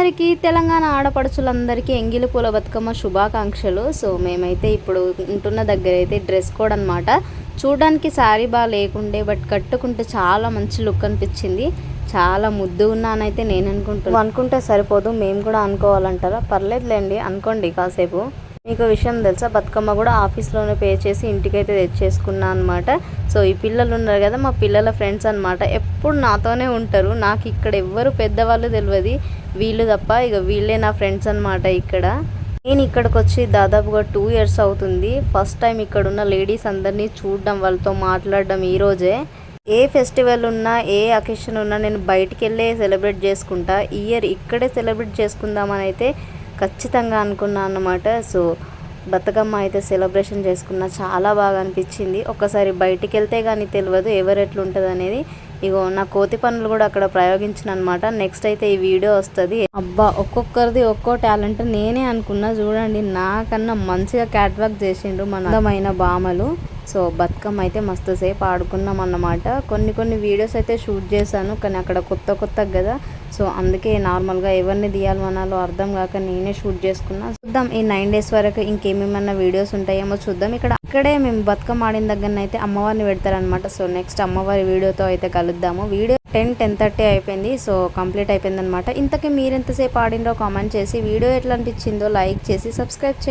అందరికీ తెలంగాణ ఆడపడుచులందరికీ ఎంగిలి పూల బతుకమ్మ శుభాకాంక్షలు. సో మేమైతే ఇప్పుడు ఉంటున్న దగ్గర అయితే డ్రెస్ కోడ్ అనమాట. చూడడానికి శారీ బాగా లేకుండే, బట్ కట్టుకుంటే చాలా మంచి లుక్ అనిపించింది. చాలా ముద్దు ఉన్నానైతే నేను అనుకుంటున్నాను. అనుకుంటే సరిపోదు, మేము కూడా అనుకోవాలంటారా? పర్లేదులేండి, అనుకోండి కాసేపు. మీకు విషయం తెలుసా, బతుకమ్మ కూడా ఆఫీస్లోనే పే చేసి ఇంటికైతే తెచ్చేసుకున్నా అనమాట. సో ఈ పిల్లలు ఉన్నారు కదా, మా పిల్లల ఫ్రెండ్స్ అనమాట. ఎప్పుడు నాతోనే ఉంటారు. నాకు ఇక్కడ ఎవ్వరు పెద్దవాళ్ళు తెలియదు, వీళ్ళు తప్ప. ఇక వీళ్ళే నా ఫ్రెండ్స్ అనమాట. ఇక్కడ నేను ఇక్కడికి వచ్చి దాదాపుగా 2 years అవుతుంది. ఫస్ట్ టైం ఇక్కడ ఉన్న లేడీస్ అందరినీ చూడడం, వాళ్ళతో మాట్లాడడం ఈరోజే. ఏ ఫెస్టివల్ ఉన్నా, ఏ అకేషన్ ఉన్నా నేను బయటికి వెళ్ళే సెలబ్రేట్ చేసుకుంటా. ఈ ఇయర్ ఇక్కడే సెలబ్రేట్ చేసుకుందామని అయితే ఖచ్చితంగా అనుకున్నా అన్నమాట. సో బతుకమ్మ అయితే సెలబ్రేషన్ చేసుకున్నా, చాలా బాగా అనిపించింది. ఒకసారి బయటికి వెళ్తే కానీ తెలియదు ఎవరు ఎట్లుంటుంది అనేది. ఇగో నా కోతి పనులు కూడా అక్కడ ప్రయోగించిన అనమాట. నెక్స్ట్ అయితే ఈ వీడియో వస్తుంది. అబ్బా, ఒక్కొక్కరిది ఒక్కో టాలెంట్. నేనే అనుకున్నా, చూడండి నాకన్నా మంచిగా క్యాట్ వాక్ చేసిండ్రు మన అందమైన బామలు. సో బతుకమ్మ అయితే మస్తు సేపు ఆడుకున్నాం అన్నమాట. కొన్ని వీడియోస్ అయితే షూట్ చేశాను, కానీ అక్కడ కొత్త కదా. సో అందుకే నార్మల్గా ఎవరిని తీయాలన్నాలో అర్థం కాక నేనే షూట్ చేసుకున్నా. చూద్దాం ఈ 9 days వరకు ఇంకేమేమన్నా వీడియోస్ ఉంటాయేమో చూద్దాం. ఇక్కడే మేము బతుకమ్మ ఆడిన దగ్గర అయితే అమ్మవారిని పెడతారనమాట. సో నెక్స్ట్ అమ్మవారి వీడియోతో అయితే కలుద్దాము. వీడియో 10:30 అయిపోయింది. సో కంప్లీట్ అయిపోయింది అనమాట. ఇంతకీ మీరు ఎంతసేపు ఆడినరో కామెంట్ చేసి, వీడియో ఎట్లా అనిపించిందో లైక్ చేసి సబ్స్క్రైబ్ చేయండి.